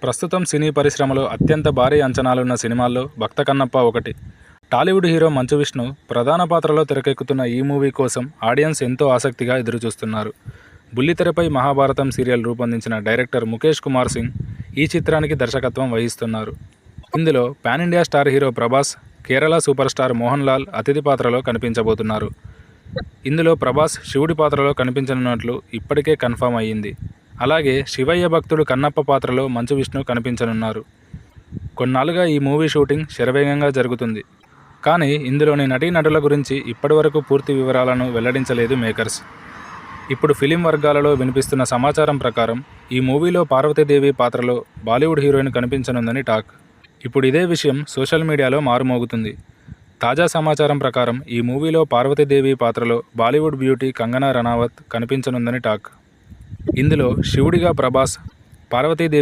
ప్రస్తుతం సినీ పరిశ్రమలో అత్యంత భారీ అంచనాలున్న సినిమాల్లో భక్త కన్నప్ప ఒకటి. టాలీవుడ్ హీరో మంచు విష్ణు ప్రధాన పాత్రలో తెరకెక్కుతున్న ఈ మూవీ కోసం ఆడియన్స్ ఎంతో ఆసక్తిగా ఎదురుచూస్తున్నారు. బుల్లితెరపై మహాభారతం సీరియల్ రూపొందించిన డైరెక్టర్ ముఖేష్ కుమార్ సింగ్ ఈ చిత్రానికి దర్శకత్వం వహిస్తున్నారు. ఇందులో pan India star hero Prabhas, Kerala super star Mohan Lal అతిథి పాత్రలో కనిపించబోతున్నారు. ఇందులో ప్రభాస్ శివుడి పాత్రలో కనిపించనున్నట్లు ఇప్పటికే కన్ఫర్మ్ అయ్యింది. అలాగే శివయ్య భక్తుడు కన్నప్ప పాత్రలో మంచు విష్ణు కనిపించనున్నారు. కొన్నాళ్ళుగా ఈ మూవీ షూటింగ్ శరవేగంగా జరుగుతుంది. కానీ ఇందులోని నటీనటుల గురించి ఇప్పటివరకు పూర్తి వివరాలను వెల్లడించలేదు మేకర్స్. ఇప్పుడు ఫిలిం వర్గాలలో వినిపిస్తున్న సమాచారం ప్రకారం ఈ మూవీలో పార్వతీదేవి పాత్రలో బాలీవుడ్ హీరోయిన్ కనిపించనుందని టాక్. ఇప్పుడు ఇదే విషయం సోషల్ మీడియాలో మారుమోగుతుంది. తాజా సమాచారం ప్రకారం ఈ మూవీలో పార్వతీదేవి పాత్రలో బాలీవుడ్ బ్యూటీ కంగనా రనౌత్ కనిపించనుందని టాక్. ఇందులో శివుడిగా ప్రభాస్, పార్వతీదేవి